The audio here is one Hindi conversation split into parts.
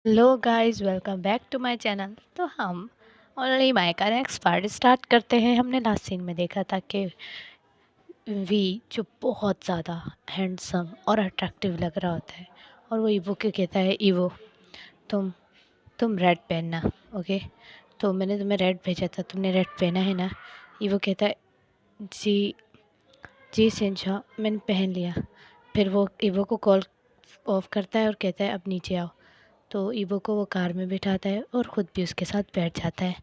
Hello guys, welcome back to my channel. तो हम ओनली माय का नेक्स्ट पार्ट स्टार्ट करते हैं। हमने लास्ट सीन में देखा था कि वी जो बहुत ज़्यादा हैंडसम और अट्रैक्टिव लग रहा होता है, और वो ईवो को कहता है, ईवो तुम तुम रेड पहनना। ओके, तो मैंने तुम्हें रेड भेजा था, तुमने रेड पहना है ना। ईवो कहता है, जी जी सिंचा, मैंने पहन लिया। फिर वो ईवो को कॉल ऑफ करता है और कहता है, अब नीचे आओ। तो ईवो को वो कार में बिठाता है और ख़ुद भी उसके साथ बैठ जाता है,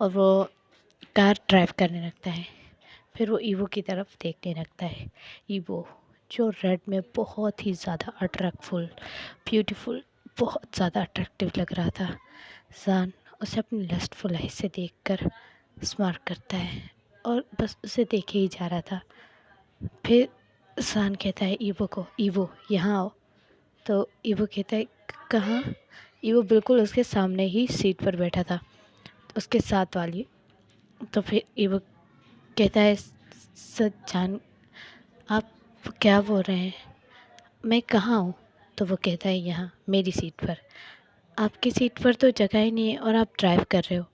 और वो कार ड्राइव करने लगता है। फिर वो ईवो की तरफ देखने लगता है। ईवो जो रेड में बहुत ही ज़्यादा अट्रैक्टफुल, ब्यूटीफुल, बहुत ज़्यादा अट्रैक्टिव लग रहा था। जान उसे अपनी लस्टफुल आई से देखकर स्मार्ट करता है और बस उसे देखे ही जा रहा था। फिर जान कहता है ईवो को, ईवो यहाँ आओ। तो ईवो कहता है, कहाँ? ईवो बिल्कुल उसके सामने ही सीट पर बैठा था, उसके साथ वाली। तो फिर ईवो कहता है, सच जान, आप क्या बोल रहे हैं? मैं कहाँ हूँ? तो वो कहता है, यहाँ मेरी सीट पर। आपकी सीट पर तो जगह ही नहीं है और आप ड्राइव कर रहे हो,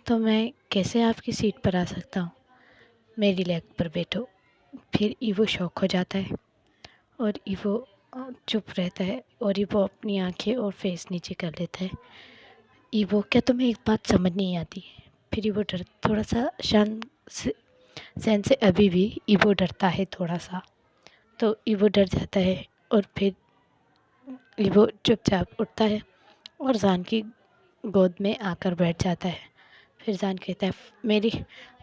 तो मैं कैसे आपकी सीट पर आ सकता हूँ? मेरी लेग पर बैठो। फिर ईवो शॉक हो जाता है और ईवो चुप रहता है, और ईवो अपनी आंखें और फेस नीचे कर लेता है। ईवो, क्या तुम्हें एक बात समझ नहीं आती? फिर ईवो डर थोड़ा सा सहन से अभी भी ईवो डरता है थोड़ा सा। तो ईवो डर जाता है और फिर ईवो चुपचाप उठता है और जान की गोद में आकर बैठ जाता है। फिर जान कहता है, मेरी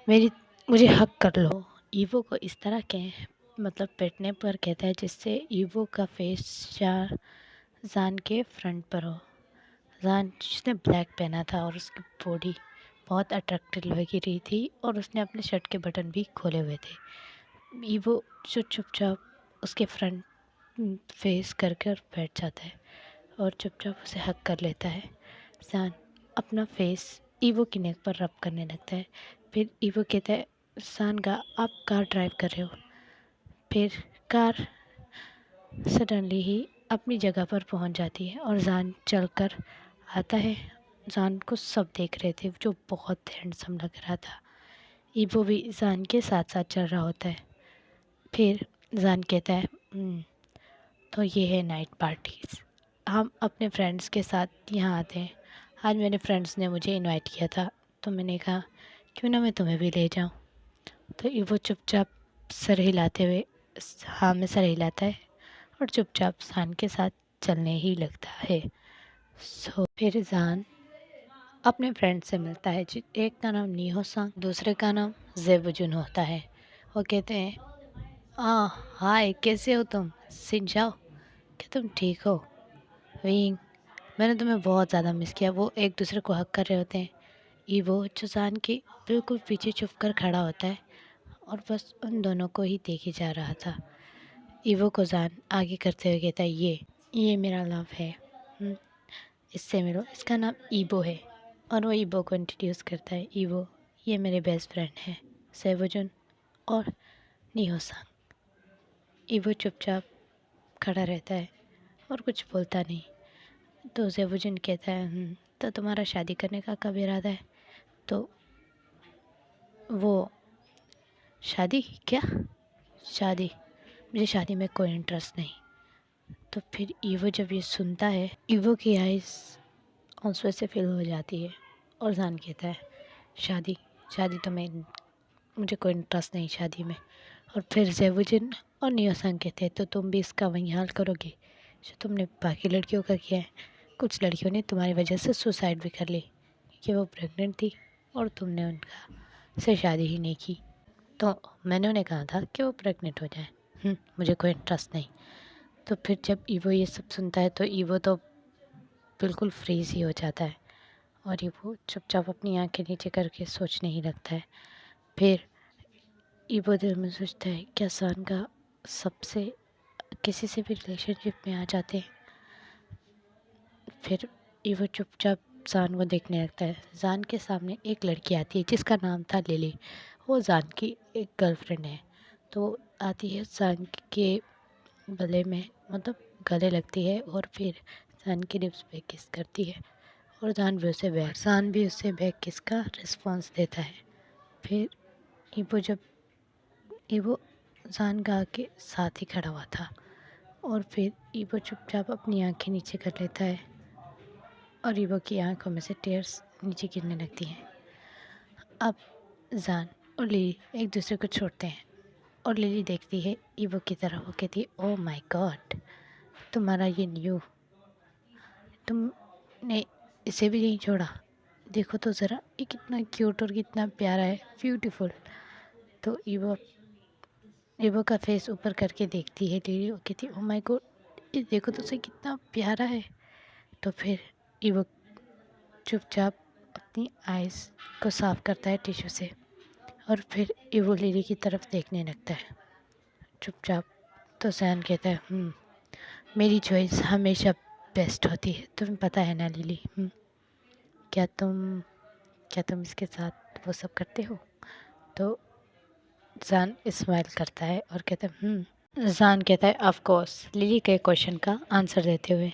मेरी मुझे हक कर लो। ईवो को इस तरह के मतलब बैठने पर कहता है जिससे ईवो का फेस या जान के फ्रंट पर हो। जान जिसने ब्लैक पहना था और उसकी बॉडी बहुत अट्रैक्टिव लग रही थी, और उसने अपने शर्ट के बटन भी खोले हुए थे। ईवो जो चुपचाप उसके फ्रंट फेस कर कर बैठ जाता है और चुपचाप उसे हक कर लेता है। जान अपना फेस ईवो की नेक पर रब करने लगता है। फिर ईवो कहता है, जान का आप कार ड्राइव कर रहे हो। फिर कार सडनली ही अपनी जगह पर पहुंच जाती है और जान चलकर आता है। जान को सब देख रहे थे, जो बहुत हैंडसम लग रहा था। ईवो भी जान के साथ साथ चल रहा होता है। फिर जान कहता है, तो ये है नाइट पार्टीज़, हम अपने फ्रेंड्स के साथ यहाँ आते हैं। आज मेरे फ्रेंड्स ने मुझे इनवाइट किया था, तो मैंने कहा क्यों ना मैं तुम्हें भी ले जाऊँ। तो वो चुपचाप सर हिलाते हुए हाँ में सर हिलाता है और चुपचाप जान के साथ चलने ही लगता है। फिर जान अपने फ्रेंड से मिलता है, एक का नाम नीहो सांग, दूसरे का नाम जेबुजुन होता है। वो कहते हैं, हाय, कैसे हो तुम? सिंचाओ, क्या तुम ठीक हो? विंग, मैंने तुम्हें बहुत ज़्यादा मिस किया। वो एक दूसरे को हक कर रहे होते हैं। ईवो जो जान के बिल्कुल पीछे छुप कर खड़ा होता है और बस उन दोनों को ही देखे जा रहा था। ईवो को जान आगे करते हुए कहता है, ये मेरा लव है, इससे मिलो, इसका नाम ईबो है। और वो ईबो को इंट्रोड्यूस करता है, ईवो ये मेरे बेस्ट फ्रेंड हैं, सेवोजुन और निहोसांग। ईवो चुपचाप खड़ा रहता है और कुछ बोलता नहीं। तो सेवोजुन कहता है, तो तुम्हारा शादी करने का कब इरादा है? तो वो, शादी क्या? शादी, मुझे शादी में कोई इंटरेस्ट नहीं। तो फिर ईवो जब ये सुनता है, ईवो की आइज़ आंसू से फिल हो जाती है और जान कहता है, शादी शादी तो मुझे कोई इंटरेस्ट नहीं शादी में। और फिर जेवुजिन और नियोसांग कहते हैं, तो तुम भी इसका वही हाल करोगे जो तुमने बाकी लड़कियों का किया है? कुछ लड़कियों ने तुम्हारी वजह से सुसाइड भी कर ली कि वो प्रेग्नेंट थी और तुमने उनका से शादी ही नहीं की। तो मैंने उन्हें कहा था कि वो प्रेग्नेंट हो जाए, मुझे कोई इंटरेस्ट नहीं। तो फिर जब ईवो ये सब सुनता है तो ईवो तो बिल्कुल फ्रीज ही हो जाता है और ईवो चुपचाप अपनी आंखें नीचे करके सोचने ही लगता है। फिर ईवो दिल में सोचता है, क्या सान का सबसे किसी से भी रिलेशनशिप में आ जाते हैं? फिर ईवो चुपचाप जान को देखने लगता है। जान के सामने एक लड़की आती है जिसका नाम था लिली। वो जान की एक गर्लफ्रेंड है। तो आती है जान के गले में, मतलब गले लगती है और फिर जान की लिप्स पे किस करती है और जान भी उसे बैक किस का रिस्पॉन्स देता है। फिर ईवो जान गा के साथ ही खड़ा हुआ था और फिर ईवो चुपचाप अपनी आंखें नीचे कर लेता है और ईवो की आंखों में से टीयर्स नीचे गिरने लगती हैं। अब जान और लिली एक दूसरे को छोड़ते हैं और लिली देखती है ईवो की तरफ। वो कहती है, ओह माय गॉड, तुम्हारा ये तुमने इसे भी नहीं छोड़ा। देखो तो ज़रा, ये कितना क्यूट और कितना प्यारा है, ब्यूटीफुल। तो ईवो का फेस ऊपर करके देखती है लिली। वो कहती है, ओह माय गॉड, ये देखो तो सही कितना प्यारा है। तो फिर ईवो चुपचाप अपनी आइज़ को साफ करता है टिश्यू से और फिर ईवो लिली की तरफ देखने लगता है चुपचाप। तो जैन कहता है, मेरी चॉइस हमेशा बेस्ट होती है, तुम्हें पता है ना लिली। क्या तुम इसके साथ वो सब करते हो? तो जान स्माइल करता है और कहता है, जान कहता है, ऑफ कोर्स, लिली के क्वेश्चन का आंसर देते हुए।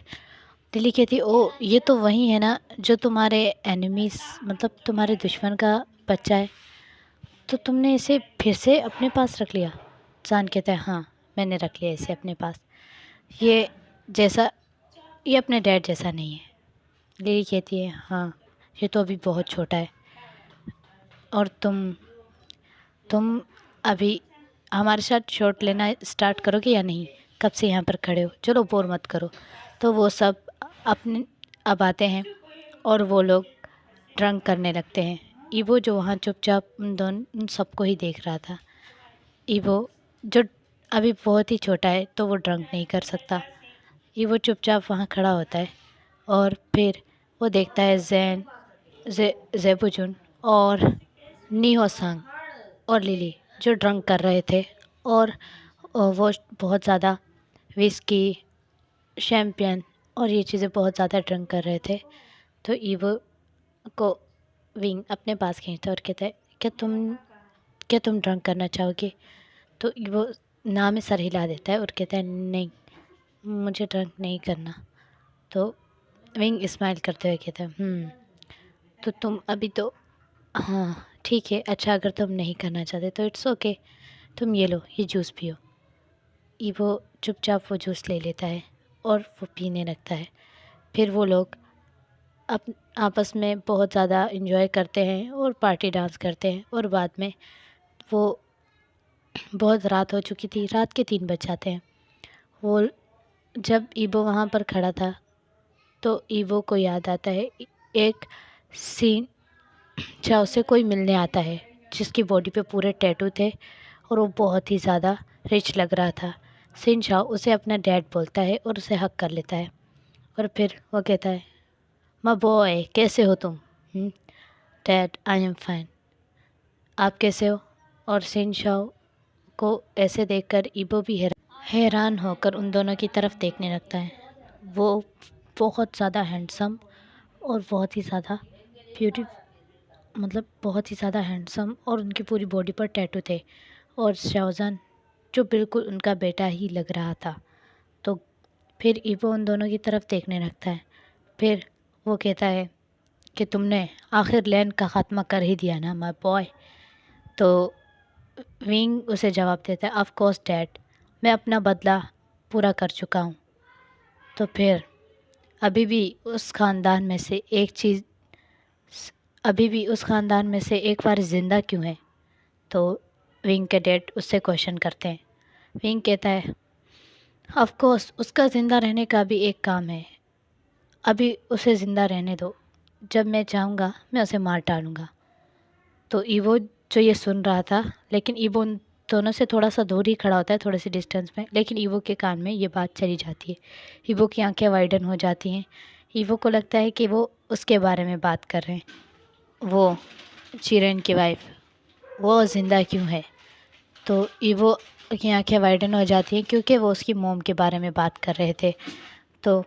लिली कहती है, ओ ये तो वही है ना जो तुम्हारे एनिमीज मतलब तुम्हारे दुश्मन का बच्चा है, तो तुमने इसे फिर से अपने पास रख लिया? जान कहता है, हाँ, मैंने रख लिया इसे अपने पास। ये अपने डैड जैसा नहीं है। लिली कहती है, हाँ, ये तो अभी बहुत छोटा है और तुम अभी हमारे साथ शॉट लेना स्टार्ट करोगे या नहीं? कब से यहाँ पर खड़े हो? चलो बोर मत करो। तो वो सब अब आते हैं और वो लोग ड्रंक करने लगते हैं। ईवो जो वहाँ चुपचाप उन सबको ही देख रहा था। ईवो जो अभी बहुत ही छोटा है तो वो ड्रंक नहीं कर सकता। ईवो चुपचाप वहाँ खड़ा होता है और फिर वो देखता है जेबुजुन और नीहो-सांग और लिली जो ड्रंक कर रहे थे और वो बहुत ज़्यादा विस्की, शैम्पेन और ये चीज़ें बहुत ज़्यादा ड्रंक कर रहे थे। तो ईवो को विंग अपने पास खींचता है और कहता है, क्या तुम ड्रंक करना चाहोगे? तो ईवो ना में सर हिला देता है और कहता है, नहीं, मुझे ड्रंक नहीं करना। तो विंग स्माइल करते हुए कहता है, तो तुम अभी तो, हाँ ठीक है, अच्छा अगर तुम नहीं करना चाहते तो इट्स ओके, तुम ये लो, ये जूस पियो। ईवो चुपचाप वो जूस ले लेता है और वो पीने लगता है। फिर वो लोग आपस में बहुत ज़्यादा इन्जॉय करते हैं और पार्टी डांस करते हैं और बाद में वो बहुत रात हो चुकी थी, रात के 3 बज जाते हैं। वो जब ईवो वहाँ पर खड़ा था तो ईवो को याद आता है एक सीन जहाँ उसे कोई मिलने आता है जिसकी बॉडी पे पूरे टैटू थे और वो बहुत ही ज़्यादा रिच लग रहा था। सिन चाओ उसे अपना डैड बोलता है और उसे हक कर लेता है और फिर वो कहता है, माय बॉय, कैसे हो तुम? डैड, आई एम फाइन, आप कैसे हो? और सिन चाओ को ऐसे देखकर ईवो भी हैरान होकर उन दोनों की तरफ देखने लगता है। वो बहुत ज़्यादा हैंडसम और बहुत ही ज़्यादा बहुत ही ज़्यादा हैंडसम और उनकी पूरी बॉडी पर टैटू थे और शाओजान जो बिल्कुल उनका बेटा ही लग रहा था। तो फिर ईवो उन दोनों की तरफ देखने लगता है। फिर वो कहता है कि तुमने आखिर लैंड का ख़ात्मा कर ही दिया ना माय बॉय। तो विंग उसे जवाब देता है, ऑफ कोर्स डैड, मैं अपना बदला पूरा कर चुका हूँ। तो फिर अभी भी उस ख़ानदान में से एक बार ज़िंदा क्यों है? तो विंग के डैड उससे क्वेश्चन करते हैं। विंग कहता है, ऑफ कोर्स उसका ज़िंदा रहने का भी एक काम है, अभी उसे ज़िंदा रहने दो, जब मैं चाहूँगा मैं उसे मार डालूँगा। तो ईवो जो ये सुन रहा था, लेकिन ईवो उन दोनों से थोड़ा सा दूर ही खड़ा होता है, थोड़े से डिस्टेंस में, लेकिन ईवो के कान में ये बात चली जाती है। ईवो की आंखें वाइडन हो जाती हैं। ईवो को लगता है कि वो उसके बारे में बात कर रहे हैं, वो चिरेन की वाइफ, वो ज़िंदा क्यों है? तो ईवो की आंखें वाइडन हो जाती हैं क्योंकि वो उसकी मॉम के बारे में बात कर रहे थे। तो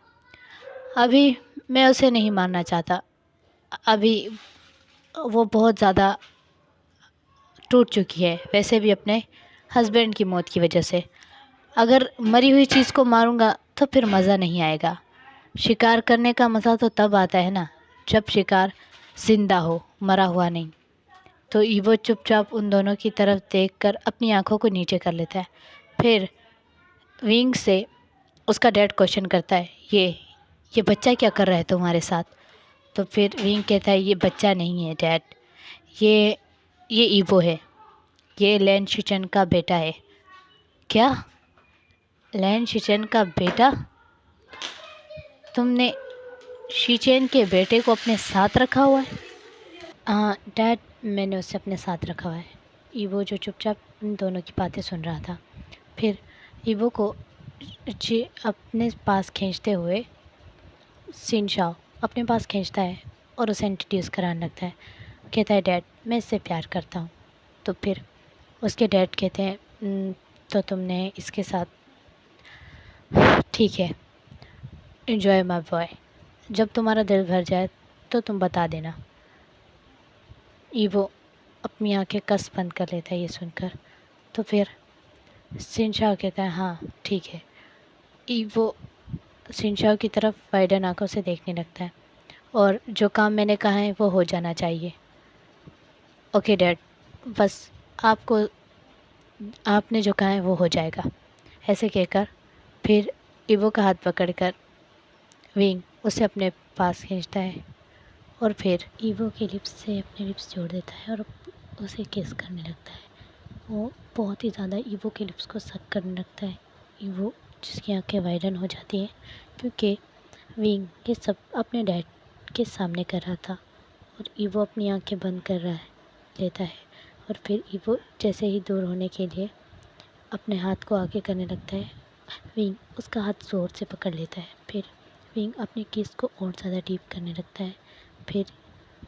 अभी मैं उसे नहीं मारना चाहता, अभी वो बहुत ज़्यादा टूट चुकी है, वैसे भी अपने हस्बैंड की मौत की वजह से। अगर मरी हुई चीज़ को मारूंगा तो फिर मज़ा नहीं आएगा, शिकार करने का मज़ा तो तब आता है ना जब शिकार जिंदा हो, मरा हुआ नहीं। तो ईवो चुपचाप उन दोनों की तरफ देखकर अपनी आंखों को नीचे कर लेता है। फिर विंग से उसका डैड क्वेश्चन करता है, ये बच्चा क्या कर रहा है तुम्हारे साथ? तो फिर विंग कहता है, ये बच्चा नहीं है डैड, ये ये ईवो है, ये लैन शिचन का बेटा है। क्या? लैन शिचन का बेटा? तुमने शिचेन के बेटे को अपने साथ रखा हुआ है? हाँ डैड, मैंने उसे अपने साथ रखा हुआ है। ईवो जो चुपचाप इन दोनों की बातें सुन रहा था, फिर ईवो को अपने पास खींचते हुए शिनशाओ अपने पास खींचता है और उसे इंट्रोड्यूस कराने लगता है। कहता है, डैड मैं इससे प्यार करता हूँ। तो फिर उसके डैड कहते हैं, तो तुमने इसके साथ, ठीक है, एंजॉय माय बॉय, जब तुम्हारा दिल भर जाए तो तुम बता देना। ईवो अपनी आंखें कस बंद कर लेता है ये सुनकर। तो फिर शिनशाओ कहता है, हाँ ठीक है। ईवो शिनशाओ की तरफ वाइडन आंखों से देखने लगता है, और जो काम मैंने कहा है वो हो जाना चाहिए। ओके डैड, बस आपको, आपने जो कहा है वो हो जाएगा। ऐसे कहकर फिर ईवो का हाथ पकड़कर विंग उसे अपने पास खींचता है और फिर ईवो के लिप्स से अपने लिप्स जोड़ देता है और उसे किस करने लगता है। वो बहुत ही ज़्यादा ईवो के लिप्स को सक करने लगता है। ईवो जिसकी आंखें वाइडन हो जाती हैं क्योंकि विंग ये सब अपने डैड के सामने कर रहा था, और ईवो अपनी आंखें बंद कर रहा है, लेता है, और फिर ईवो जैसे ही दूर होने के लिए अपने हाथ को आगे करने लगता है। विंग उसका हाथ ज़ोर से पकड़ लेता है। फिर विंग अपनी किस को और ज़्यादा डीप करने लगता है। फिर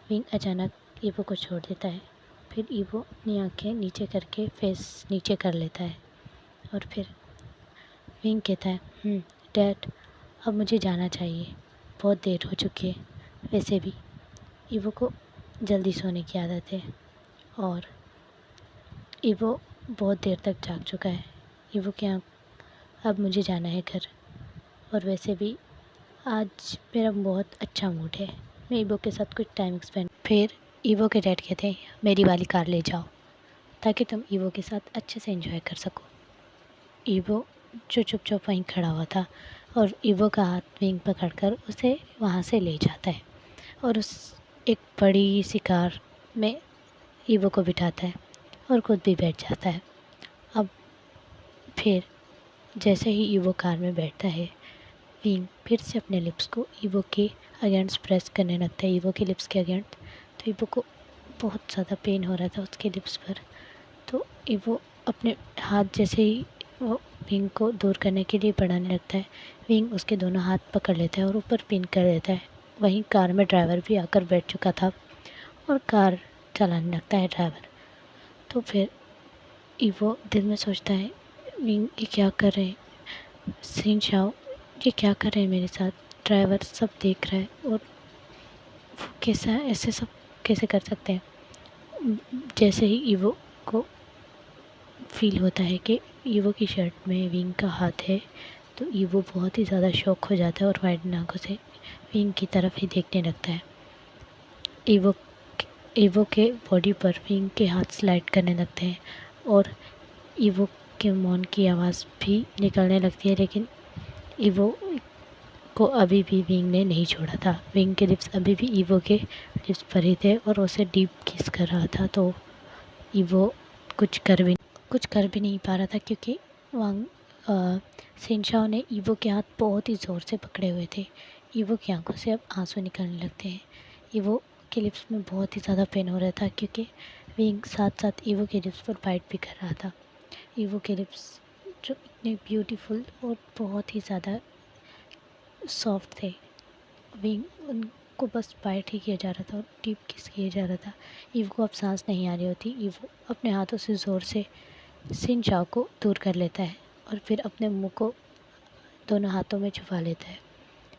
विंग अचानक ईवो को छोड़ देता है। फिर ईवो अपनी आंखें नीचे करके फेस नीचे कर लेता है, और फिर विंग कहता है, डैड अब मुझे जाना चाहिए, बहुत देर हो चुकी है। वैसे भी ईवो को जल्दी सोने की आदत है और ईवो बहुत देर तक जाग चुका है। ईवो की आँख, अब मुझे जाना है घर, और वैसे भी आज मेरा बहुत अच्छा मूड है, मैं ईवो के साथ कुछ टाइम स्पेंड। फिर ईवो के डैड कहते हैं, मेरी वाली कार ले जाओ ताकि तुम ईवो के साथ अच्छे से एंजॉय कर सको। ईवो जो चुपचाप वहीं खड़ा हुआ था और ईवो का हाथ विंग पकड़कर उसे वहाँ से ले जाता है और उस एक बड़ी सी कार में ईवो को बिठाता है और खुद भी बैठ जाता है। अब फिर जैसे ही ईवो कार में बैठता है, विंग फिर से अपने लिप्स को ईवो के अगेंस्ट प्रेस करने लगता है, ईवो के लिप्स के अगेंस्ट। तो ईवो को बहुत ज़्यादा पेन हो रहा था उसके लिप्स पर। तो ईवो अपने हाथ जैसे ही वो विंग को दूर करने के लिए बढ़ाने लगता है, विंग उसके दोनों हाथ पकड़ लेता है और ऊपर पिन कर देता है। वहीं कार में ड्राइवर भी आकर बैठ चुका था और कार चलाने लगता है ड्राइवर। तो फिर ईवो दिल में सोचता है, विंग ये क्या कर रहे हैं, शिनशाओ ये क्या कर रहे हैं मेरे साथ, ड्राइवर सब देख रहा है और वो कैसा ऐसे सब कैसे कर सकते हैं। जैसे ही ईवो को फील होता है कि ईवो की शर्ट में विंग का हाथ है, तो ईवो बहुत ही ज़्यादा शॉक हो जाता है और वाइड आंखों से विंग की तरफ ही देखने लगता है। ईवो ईवो के बॉडी पर विंग के हाथ स्लाइड करने लगते हैं और ईवो के मौन की आवाज़ भी निकलने लगती है, लेकिन ईवो को अभी भी विंग ने नहीं छोड़ा था। विंग के लिप्स अभी भी ईवो के लिप्स पर ही थे और उसे डीप किस कर रहा था। तो ईवो कुछ कर भी नहीं पा रहा था क्योंकि शिनशाओ ने ईवो के हाथ बहुत ही ज़ोर से पकड़े हुए थे। ईवो की आंखों से अब आंसू निकलने लगते हैं। ईवो के लिप्स में बहुत ही ज़्यादा पेन हो रहा था क्योंकि विंग साथ साथ ईवो के लिप्स पर बाइट भी कर रहा था। ईवो के लिप्स जो इतने ब्यूटीफुल और बहुत ही ज़्यादा सॉफ्ट थे, विंग उनको बस बाइट ही किया जा रहा था और डीप किस किया जा रहा था। ईवो को अब सांस नहीं आ रही होती। ईवो अपने हाथों से ज़ोर से शिनशाओ को दूर कर लेता है और फिर अपने मुंह को दोनों हाथों में छुपा लेता है।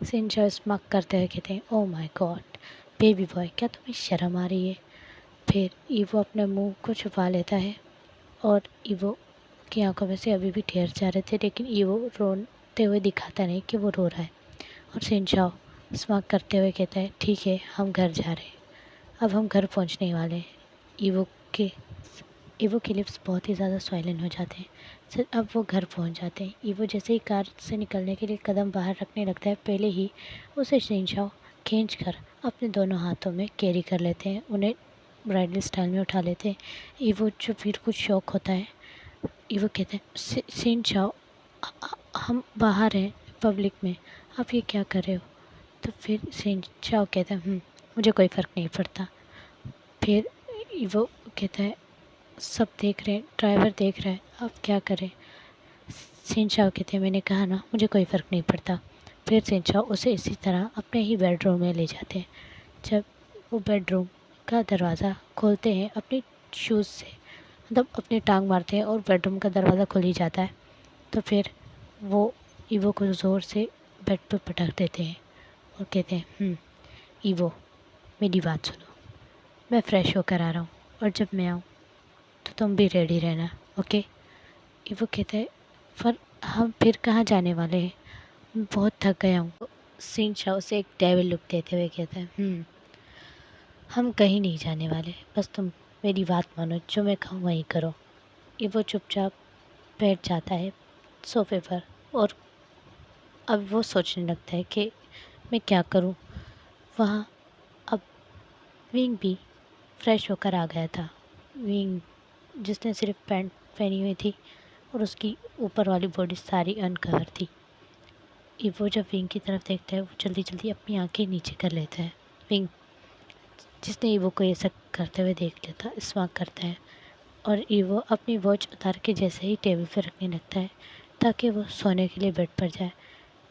शिनशाओ स्मक करते हुए कहते हैं, oh my God baby boy, क्या तुम्हें शर्म आ रही है? फिर ईवो अपने मुंह को छुपा लेता है और ईवो की आंखों में से अभी भी टीयर्स जा रहे थे, लेकिन ईवो रोते हुए दिखाता नहीं कि वो रो रहा है और शिनचाओ स्मार्ट करते हुए कहता है ठीक है हम घर जा रहे हैं, अब हम घर पहुंचने वाले हैं। ईवो के ईवो के लिप्स बहुत ही ज़्यादा साइलेंट हो जाते हैं। फिर अब वो घर पहुंच जाते हैं। ईवो जैसे ही कार से निकलने के लिए कदम बाहर रखने लगता है, पहले ही उसे शिनचाओ खींच कर अपने दोनों हाथों में कैरी कर लेते हैं, उन्हें ब्राइडल स्टाइल में उठा लेते हैं। ईवो जो फिर कुछ शौक होता है, ईवो कहते हैं शिनचाओ हम बाहर हैं पब्लिक में, आप ये क्या कर रहे हो? तो फिर शिनचाओ कहता है मुझे कोई फ़र्क नहीं पड़ता। फिर वो कहता है सब देख रहे हैं, ड्राइवर देख रहा है, अब क्या करें? शिनचाओ कहते हैं मैंने कहा ना मुझे कोई फ़र्क नहीं पड़ता। फिर शिनचाओ उसे इसी तरह अपने ही बेडरूम में ले जाते हैं। जब वो बेडरूम का दरवाज़ा खोलते हैं अपनी शूज़ से, मतलब अपनी टांग मारते हैं और बेडरूम का दरवाज़ा खुल ही जाता है। तो फिर वो ईवो को ज़ोर से बेड पर पटक देते हैं और कहते हैं ईवो मेरी बात सुनो, मैं फ़्रेश होकर आ रहा हूँ और जब मैं आऊँ तो तुम भी रेडी रहना, ओके? ईवो कहता है पर हम फिर कहाँ जाने वाले हैं, मैं बहुत थक गया हूँ। शिनचाओ से एक डेविल लुक देते हुए कहता है हम कहीं नहीं जाने वाले, बस तुम मेरी बात मानो, जो मैं कहूँ वही करो। ईवो चुपचाप बैठ जाता है सोफे पर और अब वो सोचने लगता है कि मैं क्या करूँ। वहाँ अब विंग भी फ्रेश होकर आ गया था। विंग जिसने सिर्फ पैंट पहनी हुई थी और उसकी ऊपर वाली बॉडी सारी अनकवर थी। ईवो जब विंग की तरफ देखता है वो जल्दी जल्दी अपनी आंखें नीचे कर लेता है। विंग जिसने ईवो को ये सब करते हुए देख लिया था स्मार्ट करता है और ईवो अपनी वॉच उतार के जैसे ही टेबल पर रखने लगता है ताकि वो सोने के लिए बेड पर जाए,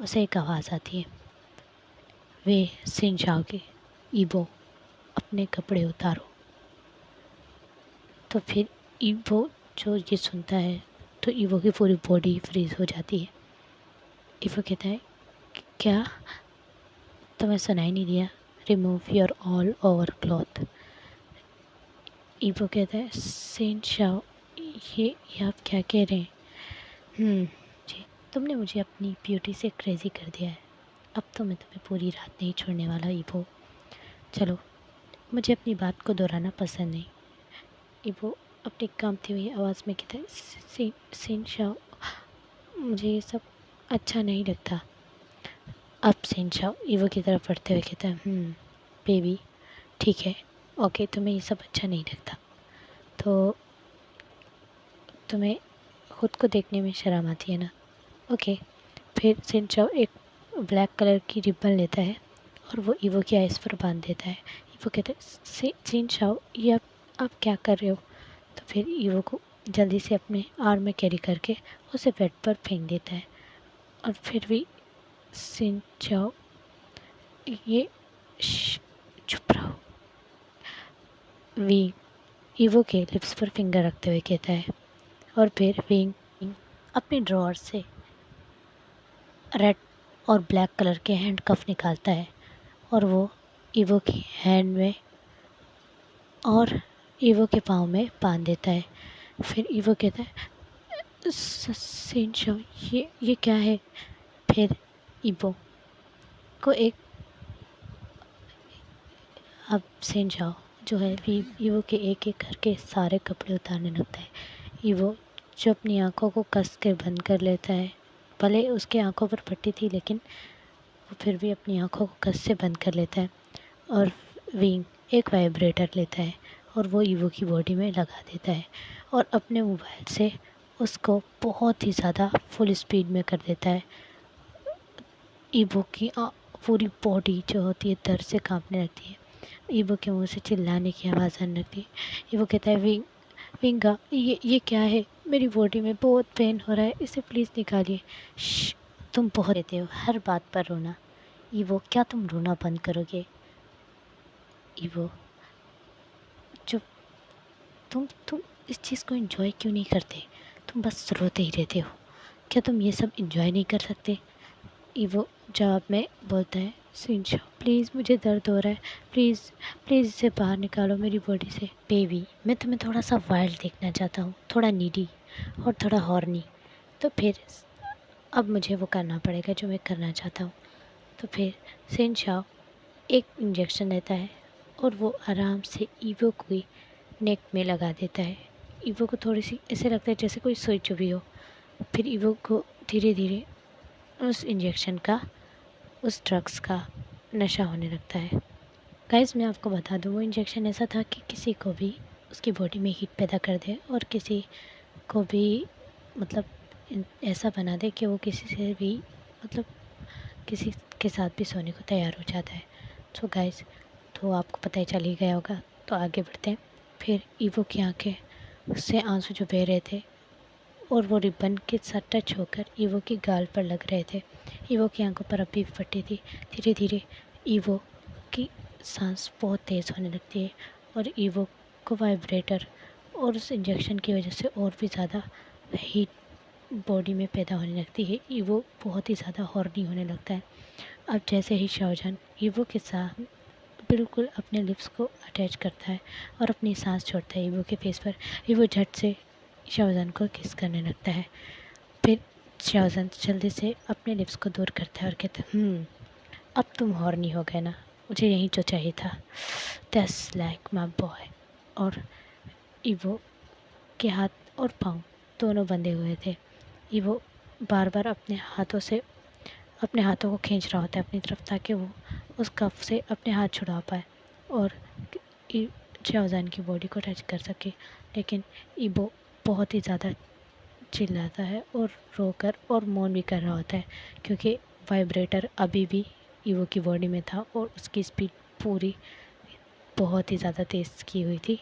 उसे एक आवाज़ आती है वे शिनचाओ की, ईवो अपने कपड़े उतारो। तो फिर ईवो जो ये सुनता है तो ईवो की पूरी बॉडी फ्रीज हो जाती है। ईवो कहता है क्या तुम्हें सुनाई नहीं दिया? Remove your all over cloth. Evo कहता है शिनचाओ ये आप क्या कह रहे हैं? जी तुमने मुझे अपनी ब्यूटी से क्रेज़ी कर दिया है, अब तो मैं तुम्हें पूरी रात नहीं छोड़ने वाला ईवो। चलो मुझे अपनी बात को दोहराना पसंद नहीं। ईवो अपनी कांपती हुई आवाज़ में कहता है शिनचाओ मुझे ये सब अच्छा नहीं लगता। अब शिनचाओ ईवो की तरफ बढ़ते हुए कहता है बेबी ठीक है, ओके तुम्हें ये सब अच्छा नहीं लगता तो तुम्हें खुद को देखने में शर्म आती है ना, ओके। फिर शिनचाओ एक ब्लैक कलर की रिबन लेता है और वो ईवो की आइज़ पर बांध देता है। ईवो कहता है शिनचाओ ये आप क्या कर रहे हो? तो फिर ईवो को जल्दी से अपने आर्म में कैरी करके उसे बेड पर फेंक देता है और फिर भी शिनचाओ ये चुप रहो। विंग ईवो के लिप्स पर फिंगर रखते हुए कहता है और फिर विंग अपने ड्रॉअर से रेड और ब्लैक कलर के हैंड कफ निकालता है और वो ईवो की हैंड में और ईवो के पाँव में बांध देता है। फिर ईवो कहता है शिनचाओ ये क्या है? फिर ईवो को एक अब शिनचाओ जो है ईवो के एक एक करके सारे कपड़े उतारने लगता है। ईवो जो अपनी आंखों को कस कर बंद कर लेता है, भले उसके आंखों पर पट्टी थी लेकिन वो फिर भी अपनी आंखों को कस से बंद कर लेता है और विंग एक वाइब्रेटर लेता है और वो ईवो की बॉडी में लगा देता है और अपने मोबाइल से उसको बहुत ही ज़्यादा फुल स्पीड में कर देता है। ईवो की पूरी बॉडी जो होती है दर्द से कांपने लगती है। ईवो के मुंह से चिल्लाने की आवाज़ आने लगती है। ईवो कहता है विंगा ये क्या है? मेरी बॉडी में बहुत पेन हो रहा है, इसे प्लीज़ निकालिए। तुम बहुत देते हो हर बात पर रोना। ईवो क्या तुम रोना बंद करोगे? ईवो चुप। तुम इस चीज़ को एंजॉय क्यों नहीं करते? तुम बस रोते ही रहते हो। क्या तुम ये सब एंजॉय नहीं कर सकते? ईवो जवाब में बोलता है शिनचाओ प्लीज़ मुझे दर्द हो रहा है, प्लीज़ प्लीज़ इसे बाहर निकालो मेरी बॉडी से। बेबी मैं तुम्हें थोड़ा सा वाइल्ड देखना चाहता हूँ, थोड़ा नीडी और थोड़ा हॉर्नी। तो फिर अब मुझे वो करना पड़ेगा जो मैं करना चाहता हूँ। तो फिर शिन चाओ एक इंजेक्शन लेता है और वो आराम से ईवो को नेक में लगा देता है। ईवो को थोड़ी सी ऐसे लगता है जैसे कोई सुई चुभी हो। फिर ईवो को धीरे धीरे उस इंजेक्शन का, उस ड्रग्स का नशा होने लगता है। गाइस मैं आपको बता दूँ, वो इंजेक्शन ऐसा था कि किसी को भी उसकी बॉडी में हीट पैदा कर दे और किसी को भी मतलब ऐसा बना दे कि वो किसी से भी मतलब किसी के साथ भी सोने को तैयार हो जाता है। सो गाइस, तो आपको पता ही चल ही गया होगा, तो आगे बढ़ते हैं। फिर ईवो की आंखें से आंसू जो बह रहे थे और वो रिबन के साथ टच होकर ईवो की गाल पर लग रहे थे। ईवो की आंखों पर अभी भी फटी थी। धीरे धीरे ईवो की सांस बहुत तेज़ होने लगती है और ईवो को वाइब्रेटर और उस इंजेक्शन की वजह से और भी ज़्यादा हीट बॉडी में पैदा होने लगती है। ईवो बहुत ही ज़्यादा हॉर्नी होने लगता है। अब जैसे ही शाओजान ईवो के साथ बिल्कुल अपने लिप्स को अटैच करता है और अपनी सांस छोड़ता है ईवो के फेस पर, ईवो झट से शाओजान को किस करने लगता है। फिर शाओजान जल्दी से अपने लिप्स को दूर करता है और कहता है, अब तुम हॉर्नी हो गए ना, मुझे यही जो चाहिए था। That's like my boy. और ईवो के हाथ और पाँव दोनों बंधे हुए थे। ईवो बार बार अपने हाथों को खींच रहा होता है अपनी तरफ, ताकि वो उस कफ से अपने हाथ छुड़ा पाए और शाओजान की बॉडी को टच कर सके। लेकिन ईवो बहुत ही ज़्यादा चिल्लाता है और रोकर और मौन भी कर रहा होता है, क्योंकि वाइब्रेटर अभी भी ईवो की बॉडी में था और उसकी स्पीड पूरी बहुत ही ज़्यादा तेज़ की हुई थी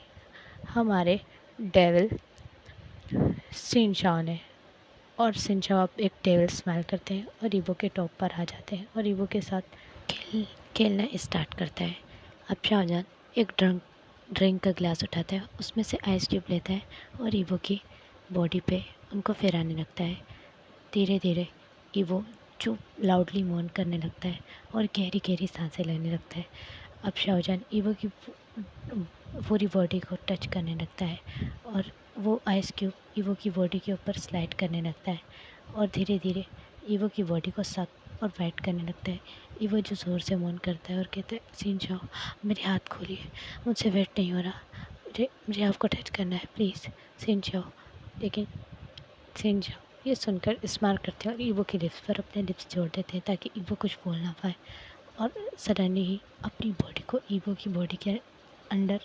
हमारे डेविल शिन चाओ ने। और शिन चाओ एक डेविल स्माइल करते हैं और ईवो के टॉप पर आ जाते हैं और ईवो के साथ खेलना स्टार्ट करता है। अब शाओजान एक ड्रिंक का गिलास उठाता है, उसमें से आइस क्यूब लेता है और ईवो की बॉडी पे उनको फिराने लगता है। धीरे धीरे ईवो चुप लाउडली मौन करने लगता है और गहरी गहरी सांसें लेने लगता है। अब शाओजान ईवो की पूरी बॉडी को टच करने लगता है और वो आइस क्यूब ईवो की बॉडी के ऊपर स्लाइड करने लगता है और धीरे धीरे ईवो की बॉडी को सक और वाइट करने लगता है। ईवो जो ज़ोर से मौन करता है और कहता है, शिन चाओ मेरे हाथ खोलिए, मुझसे वेट नहीं हो रहा, मुझे आपको टच करना है प्लीज़ शिन चाओ। लेकिन शिन चाओ ये सुनकर स्माइल करते हैं और ईवो के लिप्स पर अपने लिप्स जोड़ देते हैं ताकि ईवो कुछ बोल ना पाए, और सडनली ही अपनी बॉडी को ईवो की बॉडी के अंदर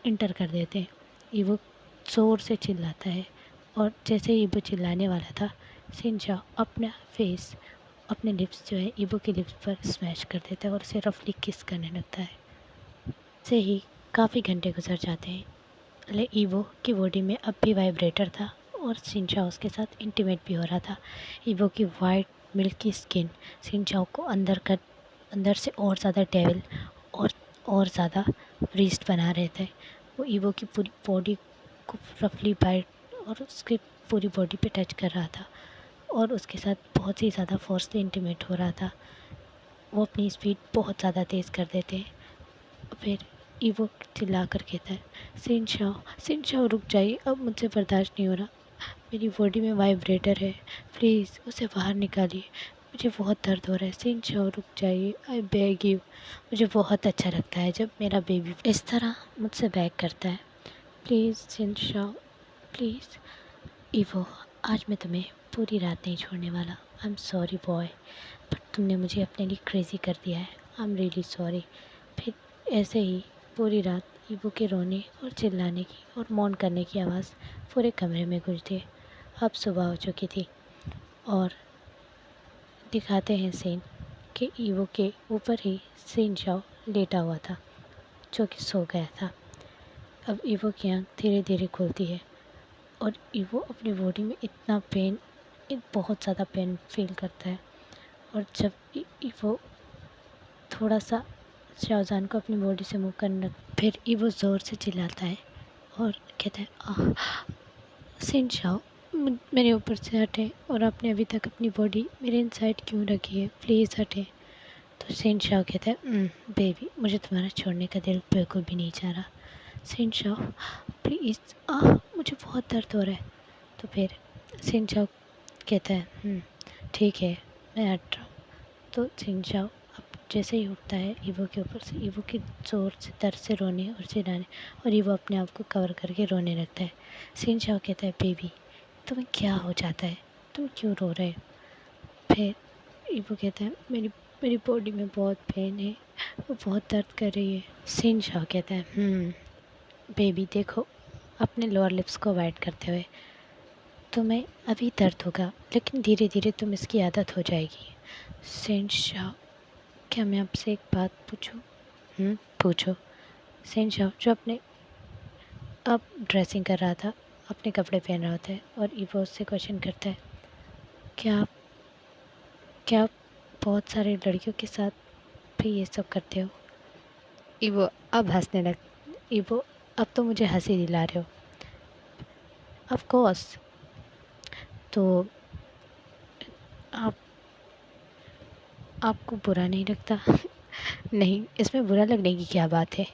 इंटर कर देते हैं। ईवो ज़ोर से चिल्लाता है और जैसे ही ईवो चिल्लाने वाला था, शिन चाओ अपना फेस, अपने लिप्स जो है ईवो के लिप्स पर स्मैश कर देता है और उसे रफली किस करने लगता है। से ही काफ़ी घंटे गुजर जाते हैं। ईवो की बॉडी में अब भी वाइब्रेटर था और शिन चाओ उसके साथ इंटीमेट भी हो रहा था। ईवो की वाइट मिल्की स्किन शिन चाओ को अंदर से और ज़्यादा डेविल और ज़्यादा ब्रीस्ट बना रहे थे। वो ईवो की पूरी बॉडी को रफली बाइट और उसकी पूरी बॉडी पे टच कर रहा था और उसके साथ बहुत ही ज़्यादा फोर्स से इंटीमेट हो रहा था। वो अपनी स्पीड बहुत ज़्यादा तेज़ कर देते हैं। फिर ईवो चिल्ला कर कहता है, शिन चाओ रुक जाइए, अब मुझसे बर्दाश्त नहीं हो रहा, मेरी बॉडी में वाइब्रेटर है, प्लीज़ उसे बाहर निकालिए, मुझे बहुत दर्द हो रहा है, शिन चाओ रुक जाइए, आई बेग यू। मुझे बहुत अच्छा लगता है जब मेरा बेबी इस तरह मुझसे बैग करता है, प्लीज़ शिन चाओ प्लीज़। ईवो आज मैं तुम्हें पूरी रात नहीं छोड़ने वाला, I am sorry boy, but तुमने मुझे अपने लिए क्रेज़ी कर दिया है, आई एम रियली सॉरी। फिर ऐसे ही पूरी रात ईवो के रोने और चिल्लाने की और मौन करने की आवाज़ पूरे कमरे में गूंजती। अब सुबह हो चुकी थी और दिखाते हैं सीन कि ईवो के ऊपर ही शिन चाओ लेटा हुआ था, जो कि सो गया था। अब ईवो की आँख धीरे धीरे खुलती है और ईवो अपनी बॉडी में इतना बहुत ज़्यादा पेन फील करता है। और जब ईवो थोड़ा सा शाओजान को अपनी बॉडी से मूव करने लगता, फिर ईवो ज़ोर से चिल्लाता है और कहता है, शिन चाओ मेरे ऊपर से हटे, और आपने अभी तक अपनी बॉडी मेरे इनसाइड क्यों रखी है, प्लीज़ हटे। तो शिन चाओ कहता है, बेबी मुझे तुम्हारा छोड़ने का दिल बिल्कुल भी नहीं चाह रहा, शिन चाओ प्लीज़, मुझे बहुत दर्द हो रहा है। तो फिर शिन चाओ कहता है, ठीक है मैं हट रहा हूँ। तो शिनचाओ अब जैसे ही उठता है ईवो के ऊपर से, ईवो की ज़ोर से दर्द से रोने और चिल्लाने, और ईवो अपने आप को कवर करके रोने लगता है। शिनचाओ कहता है बेबी तुम्हें क्या हो जाता है, तुम क्यों रो रहे हो? फिर ईवो कहता है मेरी मेरी बॉडी में बहुत पेन है, वो बहुत दर्द कर रही है। शिनचाओ कहता है बेबी देखो अपने लोअर लिप्स को वाइट करते हुए, तुम्हें अभी दर्द होगा लेकिन धीरे धीरे तुम इसकी आदत हो जाएगी। शिनचाओ क्या मैं आपसे एक बात पूछूं? पूछो। शिनचाओ जो अपने अब ड्रेसिंग कर रहा था, अपने कपड़े पहन रहा होता है और ईवो उससे क्वेश्चन करता है क्या क्या आप बहुत सारे लड़कियों के साथ भी ये सब करते हो? ईवो अब हंसने लग ईवो अब तो मुझे हंसी दिला रहे हो। Of course. तो आप आपको बुरा नहीं लगता? नहीं, इसमें बुरा लगने की क्या बात है,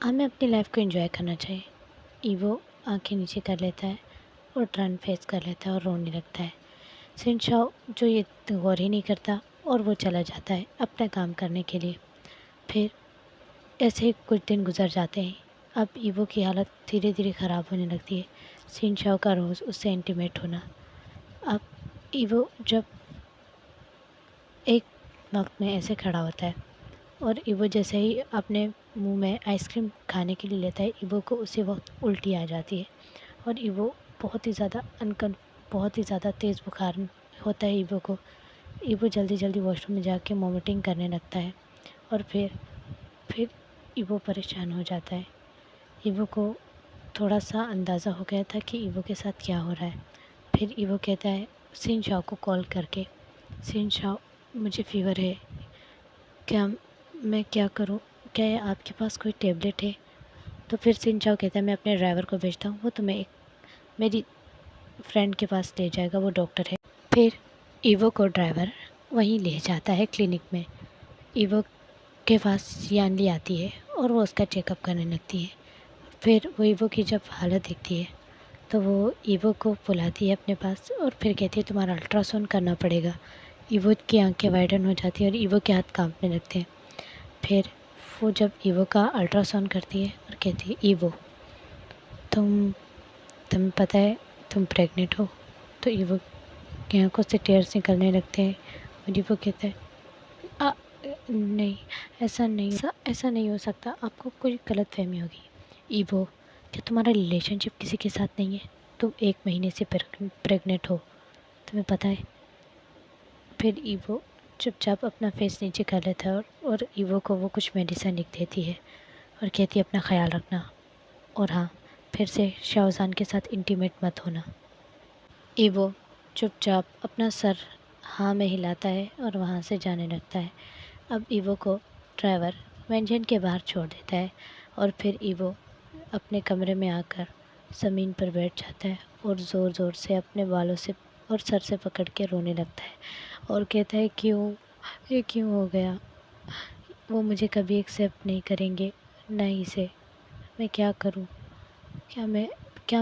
हमें अपनी लाइफ को एंजॉय करना चाहिए। ईवो आंखें नीचे कर लेता है और टर्न फेस कर लेता है और रोने लगता है। शिनचाओ जो ये गौर ही नहीं करता और वो चला जाता है अपना काम करने के लिए। फिर ऐसे ही कुछ दिन गुजर जाते हैं। अब ईवो की हालत धीरे धीरे ख़राब होने लगती है। शिनचाओ का रोज़ उससे इंटीमेट होना। अब ईवो जब एक वक्त में ऐसे खड़ा होता है और ईवो जैसे ही अपने मुंह में आइसक्रीम खाने के लिए लेता है, ईवो को उसी वक्त उल्टी आ जाती है और ईवो बहुत ही ज़्यादा तेज़ बुखार होता है ईवो को। ईवो जल्दी जल्दी वॉशरूम में जाके वॉमिटिंग करने लगता है और फिर ईवो परेशान हो जाता है। ईवो को थोड़ा सा अंदाज़ा हो गया था कि ईवो के साथ क्या हो रहा है। फिर ईवो कहता है शिनचाओ को कॉल करके, शिनचाओ मुझे फ़ीवर है, क्या मैं क्या करूं, क्या आपके पास कोई टेबलेट है? तो फिर शिनचाओ कहता है मैं अपने ड्राइवर को भेजता हूँ, वो तुम्हें एक मेरी फ्रेंड के पास ले जाएगा, वो डॉक्टर है। फिर ईवो को ड्राइवर वहीं ले जाता है क्लिनिक में। ईवो के पास यानली आती है और वो उसका चेकअप करने लगती है। फिर वो ईवो की जब हालत देखती है तो वो ईवो को बुलाती है अपने पास और फिर कहती है तुम्हारा अल्ट्रासाउंड करना पड़ेगा। ईवो की आंखें वाइडन हो जाती है और ईवो के हाथ कांपने लगते हैं। फिर वो जब ईवो का अल्ट्रासाउंड करती है और कहती है ईवो तुम्हें पता है तुम प्रेग्नेंट हो? तो ईवो की आंखों से टेयर्स निकलने लगते हैं और ईवो कहता है आ, नहीं ऐसा नहीं हो सकता, आपको कोई गलतफहमी होगी। ईवो क्या तुम्हारा रिलेशनशिप किसी के साथ नहीं है? तुम 1 महीने से प्रेग्नेंट हो, तुम्हें पता है? फिर ईवो चुपचाप अपना फेस नीचे कर लेता है और ईवो को वो कुछ मेडिसिन लिख देती है और कहती है अपना ख्याल रखना और हाँ फिर से शाहजहान के साथ इंटीमेट मत होना। ईवो चुपचाप अपना सर हाँ में हिलाता है और वहाँ से जाने लगता है। अब ईवो को ड्राइवर व्यंजन के बाहर छोड़ देता है और फिर ईवो अपने कमरे में आकर ज़मीन पर बैठ जाता है और ज़ोर ज़ोर से अपने बालों से और सर से पकड़ के रोने लगता है और कहता है क्यों, ये क्यों हो गया? वो मुझे कभी एक्सेप्ट नहीं करेंगे, नहीं से मैं क्या करूं? क्या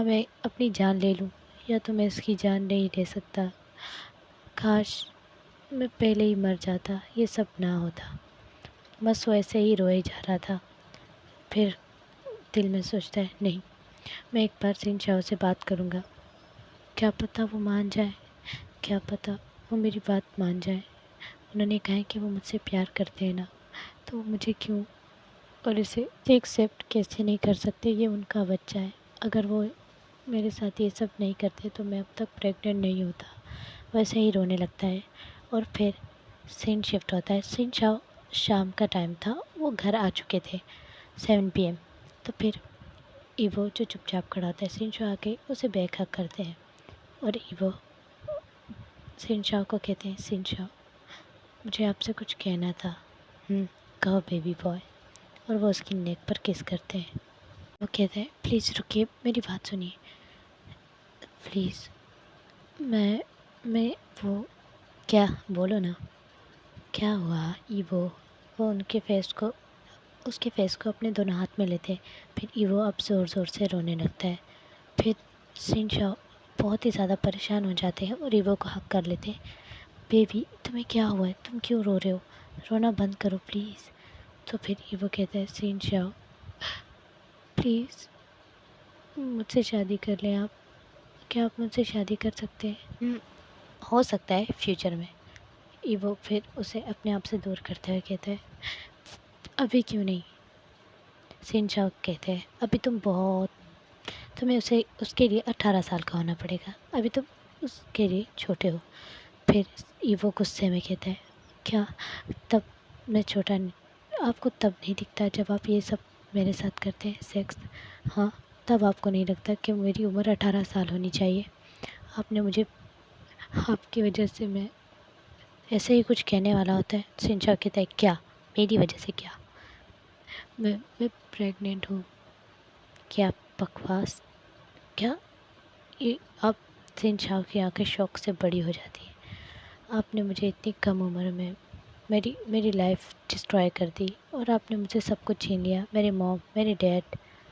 मैं अपनी जान ले लूं या तो मैं इसकी जान नहीं ले सकता। काश मैं पहले ही मर जाता, ये सब ना होता। बस वो ऐसे ही रोए जा रहा था। फिर दिल में सोचता है नहीं, मैं एक बार शिनचाओ से बात करूँगा, क्या पता वो मान जाए, क्या पता वो मेरी बात मान जाए। उन्होंने कहा है कि वो मुझसे प्यार करते हैं ना, तो वो मुझे क्यों और इसे एक्सेप्ट कैसे नहीं कर सकते, ये उनका बच्चा है। अगर वो मेरे साथ ये सब नहीं करते तो मैं अब तक प्रेग्नेंट नहीं होता। वैसे ही रोने लगता है और फिर सीन शिफ्ट होता है। शिनचाओ शाम का टाइम था, वो घर आ चुके थे 7 PM। तो फिर ईवो जो चुपचाप खड़ा होता है, शिनचाओ आके उसे बैक हग करते हैं और ईवो शिनचाओ को कहते हैं शिनचाओ मुझे आपसे कुछ कहना था। कहो बेबी बॉय। और वो उसकी नेक पर किस करते हैं। वो कहते हैं प्लीज़ रुकिए, मेरी बात सुनिए प्लीज़। मैं वो क्या बोलो ना, क्या हुआ? ईवो वो उसके फेस को अपने दोनों हाथ में लेते हैं। फिर ईवो अब ज़ोर ज़ोर से रोने लगता है। फिर शिनचाओ बहुत ही ज़्यादा परेशान हो जाते हैं और ईवो को हक कर लेते हैं। बेबी तुम्हें क्या हुआ है, तुम क्यों रो रहे हो, रोना बंद करो प्लीज़। तो फिर ईवो कहता है सीन शाओ प्लीज़ मुझसे शादी कर लें आप, क्या आप मुझसे शादी कर सकते हैं? हो सकता है फ्यूचर में। ईवो फिर उसे अपने आप से दूर करते हुए कहता है अभी क्यों नहीं। सीन शाओ कहते हैं अभी तुम्हें उसे उसके लिए 18 साल का होना पड़ेगा, अभी तुम उसके लिए छोटे हो। फिर ईवो गुस्से में कहता है क्या, तब मैं छोटा नहीं, आपको तब नहीं दिखता जब आप ये सब मेरे साथ करते हैं सेक्स, हाँ तब आपको नहीं लगता कि मेरी उम्र 18 साल होनी चाहिए। आपने मुझे, आपकी वजह से मैं, ऐसे ही कुछ कहने वाला होता है। सिंचा कहता है क्या, मेरी वजह से क्या, मैं प्रेग्नेंट हूँ, क्या बकवास, क्या ये आप। सिंचा की आंखें शौक से बड़ी हो जाती है। आपने मुझे इतनी कम उम्र में मेरी लाइफ डिस्ट्रॉय कर दी और आपने मुझसे सब कुछ छीन लिया, मेरे मॉम, मेरे डैड,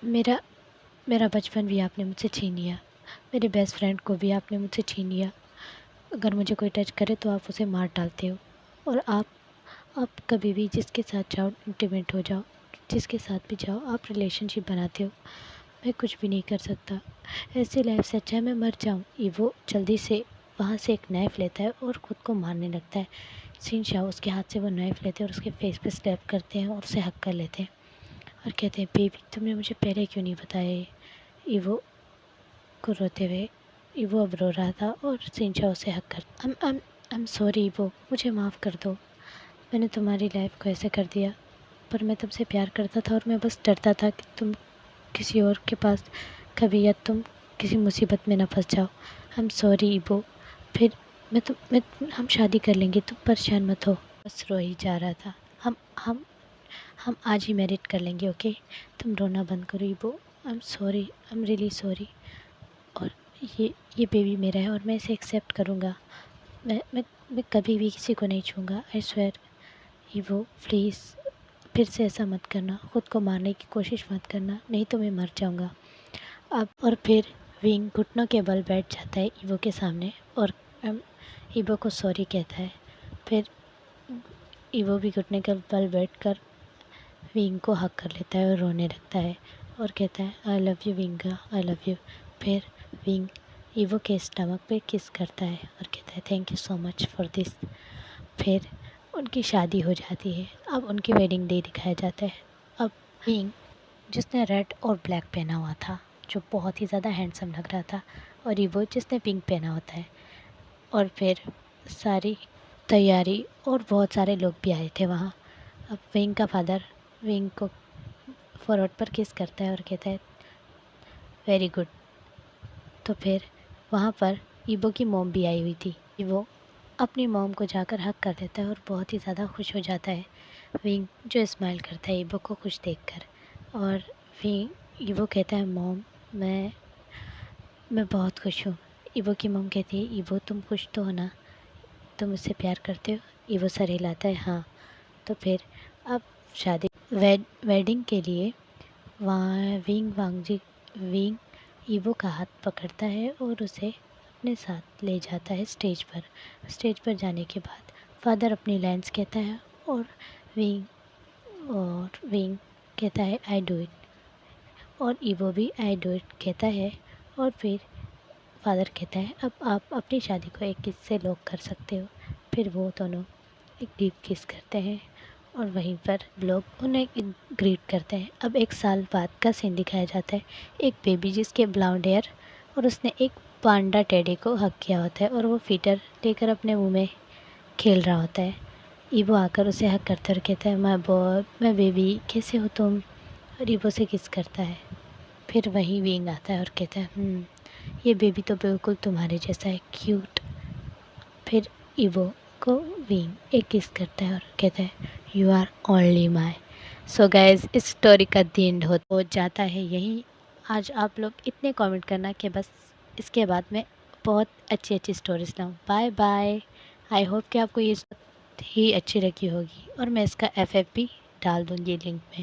मेरा मेरा बचपन भी आपने मुझसे छीन लिया, मेरे बेस्ट फ्रेंड को भी आपने मुझसे छीन लिया। अगर मुझे कोई टच करे तो आप उसे मार डालते हो, और आप कभी भी जिसके साथ चाहो इंटीमेट हो जाओ, जिसके साथ भी जाओ आप रिलेशनशिप बनाते हो। मैं कुछ भी नहीं कर सकता, ऐसी लाइफ से अच्छा है मैं मर जाऊँ। वो जल्दी से वहाँ से एक नाइफ़ लेता है और ख़ुद को मारने लगता है। सीन शाओ उसके हाथ से वो नाइफ़ लेते हैं और उसके फेस पे स्लैप करते हैं और उसे हक कर लेते हैं और कहते हैं बेबी तुमने मुझे पहले क्यों नहीं बताया ये। ईवो को रोते हुए, ईवो अब रो रहा था और सीन शाओ उसे हक कर, आई एम सॉरी ईवो, मुझे माफ़ कर दो, मैंने तुम्हारी लाइफ को ऐसे कर दिया, पर मैं तुमसे प्यार करता था और मैं बस डरता था कि तुम किसी और के पास कभी, या तुम किसी मुसीबत में ना फंस जाओ। आई एम सॉरी ईवो, फिर हम शादी कर लेंगे, तुम परेशान मत हो। बस रो ही जा रहा था। हम आज ही मैरिज कर लेंगे, ओके, तुम रोना बंद करो evo, I am sorry, I am really sorry, और ये बेबी मेरा है और मैं इसे एक्सेप्ट करूँगा, मैं कभी भी किसी को नहीं छूँगा, आई स्वेयर। ईवो प्लीज़ फिर से ऐसा मत करना, ख़ुद को मारने की कोशिश मत करना, नहीं तो मैं मर जाऊँगा अब। और फिर विंग घुटनों के बल बैठ जाता है ईवो के सामने और ईवो को सॉरी कहता है। फिर ईवो भी घुटने के बल बैठकर विंग को हक कर लेता है और रोने लगता है और कहता है आई लव यू विंगा, आई लव यू। फिर विंग ईवो के स्टमक पे किस करता है और कहता है thank you so much for this. फिर उनकी शादी हो जाती है। अब उनकी वेडिंग डे दिखाया जाता है। अब विंग जिसने रेड और ब्लैक पहना हुआ था, जो बहुत ही ज़्यादा हैंडसम लग रहा था, और ईवो जिसने पिंक पहना होता है, और फिर सारी तैयारी और बहुत सारे लोग भी आए थे वहाँ। अब विंग का फादर विंग को फॉरवर्ड पर किस करता है और कहता है वेरी गुड। तो फिर वहाँ पर ईवो की मॉम भी आई हुई थी। ईवो अपनी मॉम को जाकर हक कर देता है और बहुत ही ज़्यादा खुश हो जाता है। विंग जो स्माइल करता है ईवो को खुश देखकर, और विंग ईवो कहता है मॉम मैं बहुत खुश हूँ। ईवो की मॉम कहती है ईवो तुम खुश तो हो ना, तुम मुझसे प्यार करते हो। ईवो सर हिलाता है हाँ। तो फिर अब शादी वेडिंग के लिए वहाँ विंग ईवो का हाथ पकड़ता है और उसे अपने साथ ले जाता है स्टेज पर। स्टेज पर जाने के बाद फादर अपनी लाइन्स कहता है और विंग कहता है आई डू इट, और ईवो भी आई डू इट कहता है। और फिर फादर कहता है अब आप अपनी शादी को एक किस से लॉक कर सकते हो। फिर वो दोनों एक डीप किस करते हैं और वहीं पर लोग उन्हें ग्रीट करते हैं। अब 1 साल बाद का सीन दिखाया जाता है। एक बेबी जिसके ब्लाउंड हेयर, और उसने एक पांडा टेडी को हक किया होता है और वो फीटर लेकर अपने मुंह में खेल रहा होता है। ईवो आकर उसे हक करता और कहता है माय बॉय, माय बेबी, कैसे हो तुम, और ईवो से किस करता है। फिर वहीं विंग आता है और कहता है ये बेबी तो बिल्कुल तुम्हारे जैसा है, क्यूट। फिर ईवो को विंग एक किस करता है और कहता है you are only my. So guys इस स्टोरी का द एंड हो जाता है यहीं। आज आप लोग इतने कमेंट करना कि बस इसके बाद में बहुत अच्छी अच्छी स्टोरीज लाऊँ। Bye bye. आई होप कि आपको ये ही अच्छी लगी होगी, और मैं इसका FF भी डाल दूँगी लिंक में।